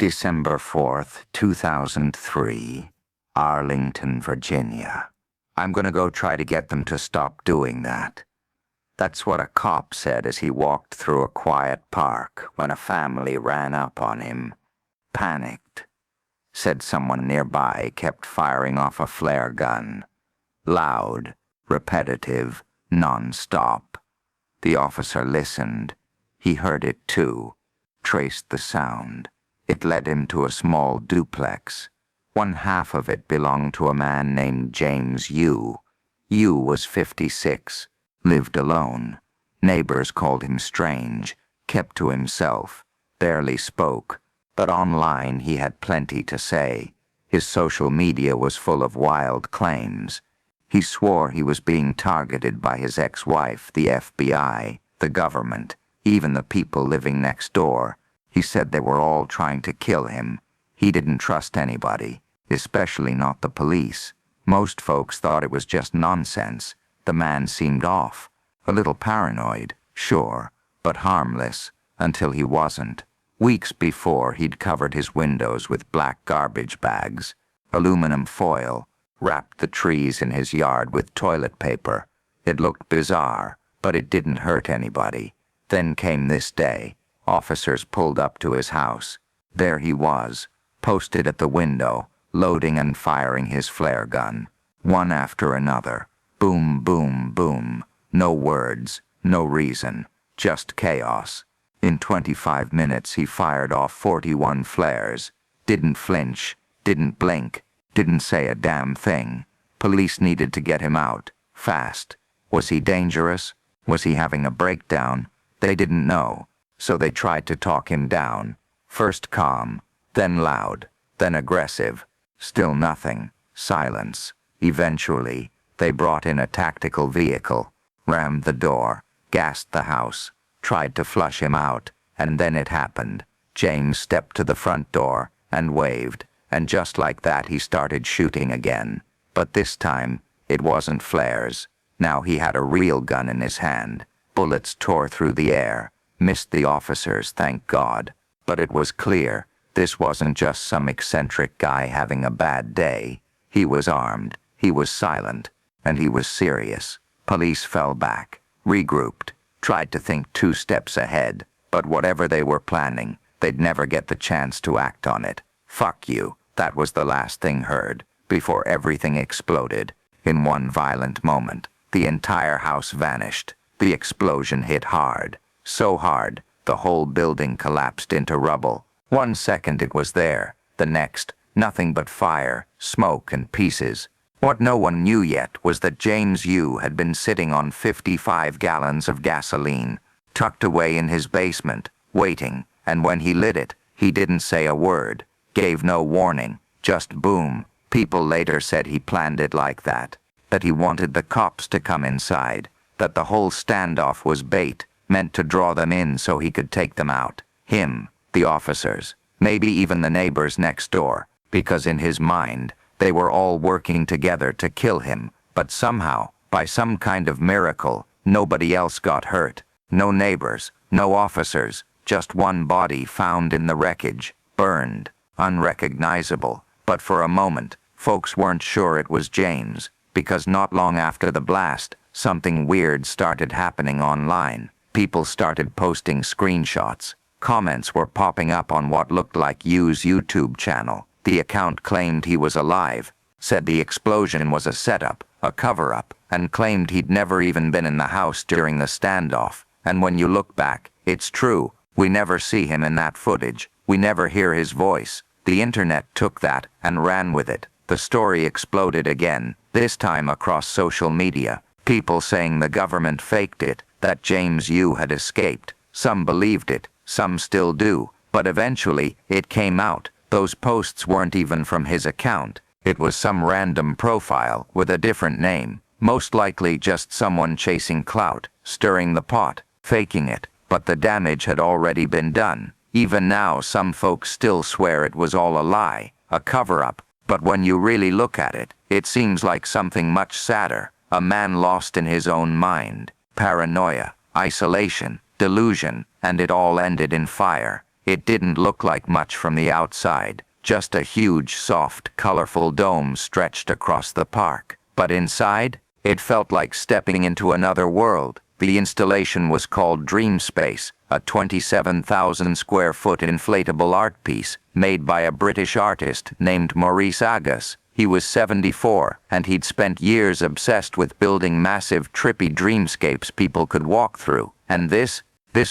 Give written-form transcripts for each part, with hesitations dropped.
December 4th, 2003, Arlington, Virginia. I'm gonna go try to get them to stop doing that. That's what a cop said as he walked through a quiet park when a family ran up on him. Panicked. Said someone nearby kept firing off a flare gun. Loud, repetitive, non-stop. The officer listened. He heard it too, traced the sound. It led him to a small duplex. One half of it belonged to a man named James U. U was 56, lived alone. Neighbors called him strange, kept to himself, barely spoke, but online he had plenty to say. His social media was full of wild claims. He swore he was being targeted by his ex-wife, the FBI, the government, even the people living next door. He said they were all trying to kill him. He didn't trust anybody, especially not the police. Most folks thought it was just nonsense. The man seemed off. A little paranoid, sure, but harmless, until he wasn't. Weeks before, he'd covered his windows with black garbage bags, aluminum foil, wrapped the trees in his yard with toilet paper. It looked bizarre, but it didn't hurt anybody. Then came this day. Officers pulled up to his house. There he was, posted at the window, loading and firing his flare gun. One after another. Boom, boom, boom. No words, no reason, just chaos. In 25 minutes he fired off 41 flares. Didn't flinch, didn't blink, didn't say a damn thing. Police needed to get him out, fast. Was he dangerous? Was he having a breakdown? They didn't know. So they tried to talk him down. First calm, then loud, then aggressive. Still nothing. Silence. Eventually, they brought in a tactical vehicle, rammed the door, gassed the house, tried to flush him out, and then it happened. James stepped to the front door and waved, and just like that he started shooting again. But this time, it wasn't flares. Now he had a real gun in his hand. Bullets tore through the air. Missed the officers, thank God. But it was clear, this wasn't just some eccentric guy having a bad day. He was armed, he was silent, and he was serious. Police fell back, regrouped, tried to think 2 steps ahead, but whatever they were planning, they'd never get the chance to act on it. Fuck you, that was the last thing heard, before everything exploded. In one violent moment, the entire house vanished. The explosion hit hard. So hard, the whole building collapsed into rubble. 1 second it was there, the next, nothing but fire, smoke, and pieces. What no one knew yet was that James U. had been sitting on 55 gallons of gasoline, tucked away in his basement, waiting, and when he lit it, he didn't say a word, gave no warning, just boom. People later said he planned it like that he wanted the cops to come inside, that the whole standoff was bait, meant to draw them in so he could take them out. Him, the officers, maybe even the neighbors next door, because in his mind, they were all working together to kill him, but somehow, by some kind of miracle, nobody else got hurt. No neighbors, no officers, just one body found in the wreckage, burned, unrecognizable. But for a moment, folks weren't sure it was James, because not long after the blast, something weird started happening online. People started posting screenshots. Comments were popping up on what looked like U's YouTube channel. The account claimed he was alive, said the explosion was a setup, a cover-up, and claimed he'd never even been in the house during the standoff. And when you look back, it's true. We never see him in that footage. We never hear his voice. The internet took that and ran with it. The story exploded again, this time across social media. People saying the government faked it, that James U. had escaped. Some believed it, some still do, but eventually, it came out. Those posts weren't even from his account. It was some random profile with a different name, most likely just someone chasing clout, stirring the pot, faking it, but the damage had already been done. Even now, some folks still swear it was all a lie, a cover-up, but when you really look at it, it seems like something much sadder. A man lost in his own mind. Paranoia, isolation, delusion, and it all ended in fire. It didn't look like much from the outside, just a huge, soft, colorful dome stretched across the park. But inside, it felt like stepping into another world. The installation was called Dream Space, a 27,000 square foot inflatable art piece made by a British artist named Maurice Agus. He was 74, and he'd spent years obsessed with building massive, trippy dreamscapes people could walk through. And this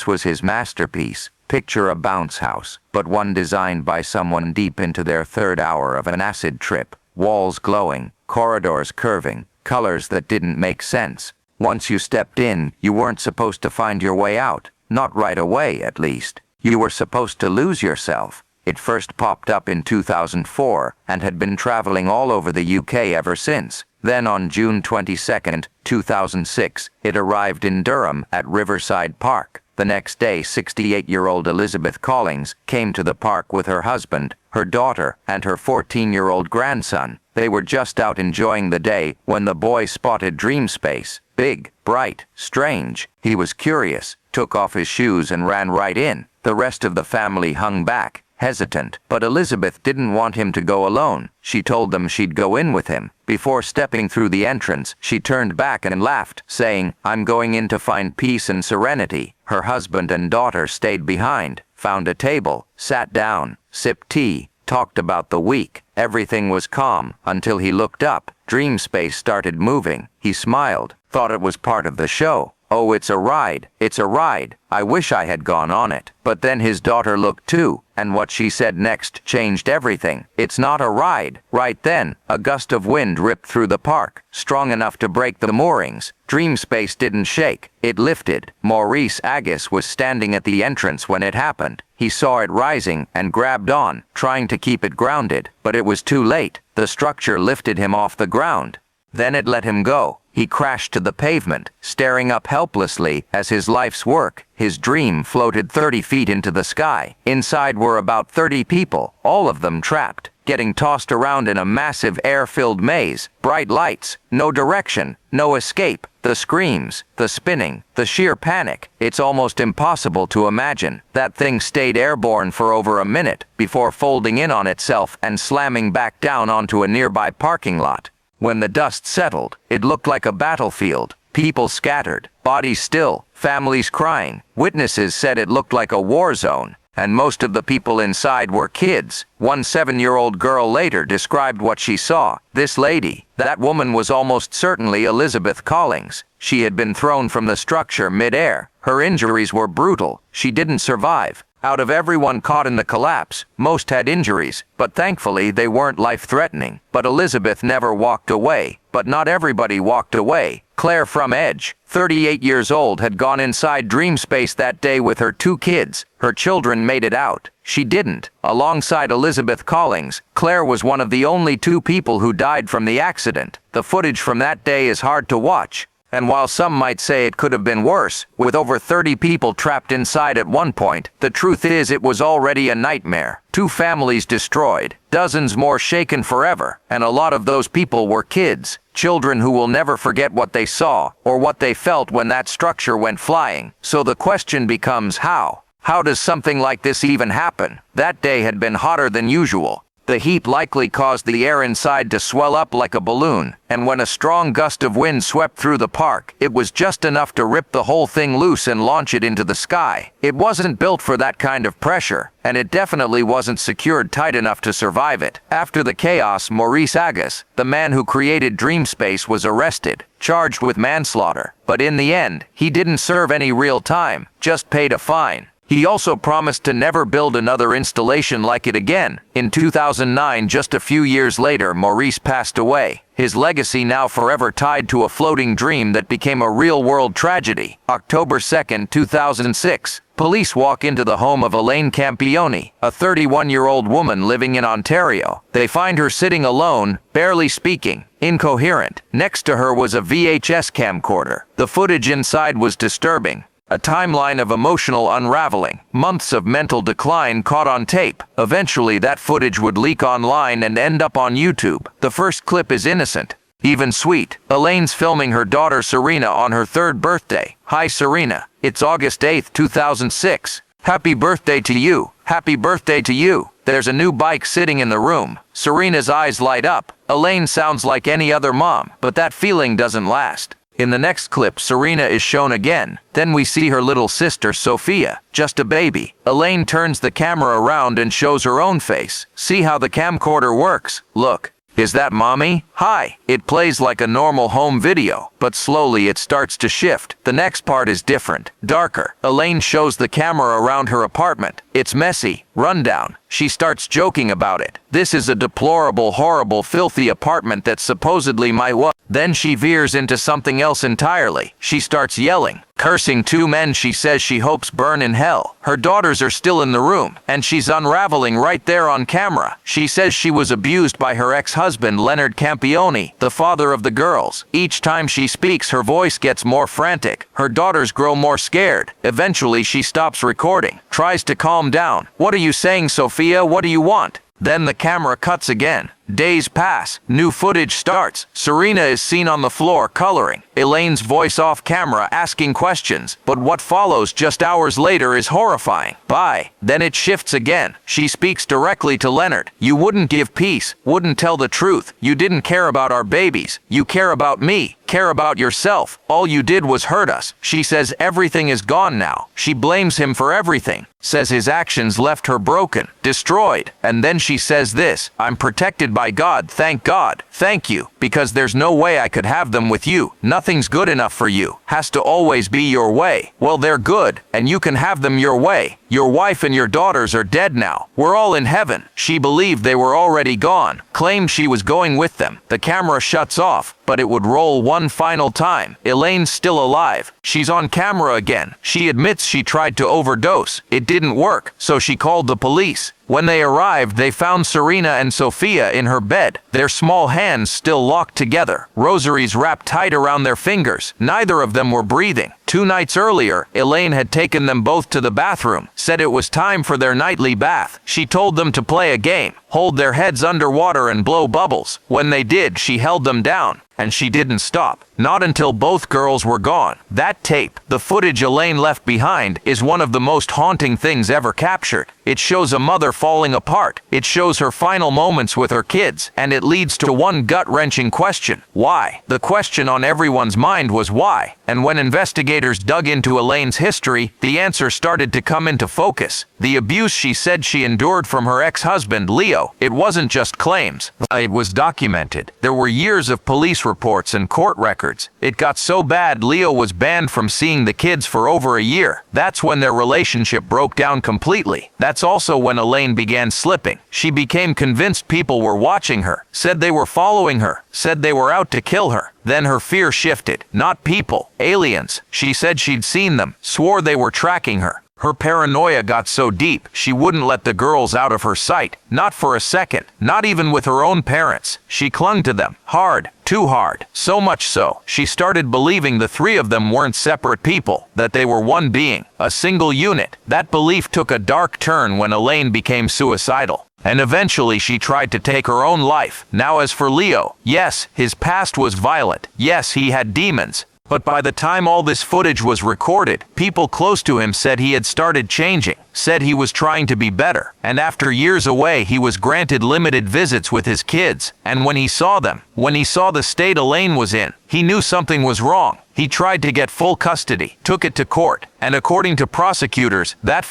was his masterpiece. Picture a bounce house, but one designed by someone deep into their third hour of an acid trip. Walls glowing, corridors curving, colors that didn't make sense. Once you stepped in, you weren't supposed to find your way out. Not right away, at least. You were supposed to lose yourself. It first popped up in 2004 and had been traveling all over the UK ever since. Then on June 22, 2006, it arrived in Durham at Riverside Park. The next day, 68-year-old Elizabeth Collings came to the park with her husband, her daughter, and her 14-year-old grandson. They were just out enjoying the day when the boy spotted Dream Space. Big, bright, strange. He was curious, took off his shoes and ran right in. The rest of the family hung back, hesitant, but Elizabeth didn't want him to go alone. She told them she'd go in with him. Before stepping through the entrance, she turned back and laughed, saying, "I'm going in to find peace and serenity." Her husband and daughter stayed behind, found a table, sat down, sipped tea, talked about the week. Everything was calm until he looked up. Dream Space started moving. He smiled, thought it was part of the show. "Oh, it's a ride. It's a ride. I wish I had gone on it." But then his daughter looked too, and what she said next changed everything. "It's not a ride." Right then, a gust of wind ripped through the park, strong enough to break the moorings. Dream Space didn't shake. It lifted. Maurice Agus was standing at the entrance when it happened. He saw it rising and grabbed on, trying to keep it grounded, but it was too late. The structure lifted him off the ground. Then it let him go. He crashed to the pavement, staring up helplessly as his life's work, his dream, floated 30 feet into the sky. Inside were about 30 people, all of them trapped, getting tossed around in a massive air-filled maze. Bright lights, no direction, no escape. The screams, the spinning, the sheer panic. It's almost impossible to imagine. That thing stayed airborne for over a minute before folding in on itself and slamming back down onto a nearby parking lot. When the dust settled, it looked like a battlefield. People scattered, bodies still, families crying. Witnesses said it looked like a war zone, and most of the people inside were kids. One 7-year-old girl later described what she saw. "This lady, that woman was almost certainly Elizabeth Collings. She had been thrown from the structure mid-air. Her injuries were brutal. She didn't survive. Out of everyone caught in the collapse, most had injuries, but thankfully they weren't life-threatening. But Elizabeth never walked away. But not everybody walked away. Claire from Edge, 38 years old, had gone inside Dream Space that day with her 2 kids. Her children made it out. She didn't. Alongside Elizabeth Collings, Claire was one of the only 2 people who died from the accident. The footage from that day is hard to watch. And while some might say it could have been worse, with over 30 people trapped inside at one point, the truth is it was already a nightmare. 2 families destroyed, dozens more shaken forever, and a lot of those people were kids. Children who will never forget what they saw, or what they felt when that structure went flying. So the question becomes how? How does something like this even happen? That day had been hotter than usual. The heat likely caused the air inside to swell up like a balloon, and when a strong gust of wind swept through the park, it was just enough to rip the whole thing loose and launch it into the sky. It wasn't built for that kind of pressure, and it definitely wasn't secured tight enough to survive it. After the chaos, Maurice Agus, the man who created Dream Space, was arrested, charged with manslaughter. But in the end, he didn't serve any real time, just paid a fine. He also promised to never build another installation like it again. In 2009, just a few years later, Maurice passed away, his legacy now forever tied to a floating dream that became a real-world tragedy. October 2, 2006. Police walk into the home of Elaine Campione, a 31-year-old woman living in Ontario. They find her sitting alone, barely speaking, incoherent. Next to her was a VHS camcorder. The footage inside was disturbing. A timeline of emotional unraveling, months of mental decline caught on tape. Eventually that footage would leak online and end up on YouTube. The first clip is innocent, even sweet. Elaine's filming her daughter Serena on her 3rd birthday. "Hi Serena, it's August 8, 2006. Happy birthday to you. Happy birthday to you. There's a new bike sitting in the room. Serena's eyes light up. Elaine sounds like any other mom, but that feeling doesn't last. In the next clip, Serena is shown again. Then we see her little sister, Sophia, just a baby. Elaine turns the camera around and shows her own face. See how the camcorder works? Look. Is that mommy? Hi. It plays like a normal home video, but slowly it starts to shift. The next part is different, darker. Elaine shows the camera around her apartment. It's messy, rundown. She starts joking about it. This is a deplorable, horrible, filthy apartment that's supposedly my what? Then she veers into something else entirely. She starts yelling, cursing two men she says she hopes burn in hell. Her daughters are still in the room, and she's unraveling right there on camera. She says she was abused by her ex-husband, Leonard Campione, the father of the girls. Each time she speaks, her voice gets more frantic. Her daughters grow more scared. Eventually, she stops recording, tries to calm down. What are you saying, Sophia? What do you want? Then the camera cuts again. Days pass. New footage starts. Serena is seen on the floor coloring. Elaine's voice off camera asking questions. But what follows just hours later is horrifying. Bye. Then it shifts again. She speaks directly to Leonard. You wouldn't give peace. Wouldn't tell the truth. You didn't care about our babies. You care about me. Care about yourself. All you did was hurt us. She says everything is gone now. She blames him for everything. Says his actions left her broken, destroyed. And then she says this, I'm protected by God, thank God, thank you, because there's no way I could have them with you. Nothing's good enough for you. Has to always be your way. Well, they're good, and you can have them your way. Your wife and your daughters are dead now. We're all in heaven. She believed they were already gone, claimed she was going with them. The camera shuts off, but it would roll one final time. Elaine's still alive. She's on camera again. She admits she tried to overdose. It didn't work, so she called the police. When they arrived, they found Serena and Sophia in her bed, their small hands still locked together, rosaries wrapped tight around their fingers. Neither of them were breathing. 2 nights earlier, Elaine had taken them both to the bathroom, said it was time for their nightly bath. She told them to play a game, hold their heads underwater and blow bubbles. When they did, she held them down, and she didn't stop. Not until both girls were gone. That tape, the footage Elaine left behind, is one of the most haunting things ever captured. It shows a mother falling apart. It shows her final moments with her kids, and it leads to one gut-wrenching question. Why? The question on everyone's mind was why? And when investigators dug into Elaine's history, the answer started to come into focus. The abuse she said she endured from her ex-husband, Leo, it wasn't just claims. It was documented. There were years of police reports and court records. It got so bad Leo was banned from seeing the kids for over a year. That's when their relationship broke down completely. That's also when Elaine began slipping. She became convinced people were watching her, said they were following her, said they were out to kill her. Then her fear shifted. Not people, aliens. She said she'd seen them, swore they were tracking her. Her paranoia got so deep, she wouldn't let the girls out of her sight. Not for a second. Not even with her own parents. She clung to them. Hard. Too hard. So much so, she started believing the 3 of them weren't separate people, that they were one being, a single unit. That belief took a dark turn when Elaine became suicidal. And eventually she tried to take her own life. Now as for Leo, yes, his past was violent. Yes, he had demons. But by the time all this footage was recorded, people close to him said he had started changing, said he was trying to be better. And after years away, he was granted limited visits with his kids. And when he saw them, when he saw the state Elaine was in, he knew something was wrong. He tried to get full custody, took it to court, and according to prosecutors, that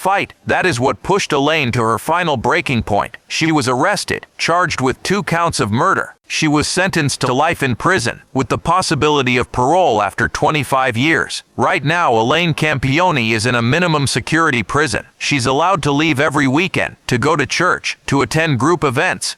is what pushed Elaine to her final breaking point. She was arrested, charged with 2 counts of murder. She was sentenced to life in prison, with the possibility of parole after 25 years. Right now, Elaine Campione is in a minimum security prison. She's allowed to leave every weekend, to go to church, to attend group events,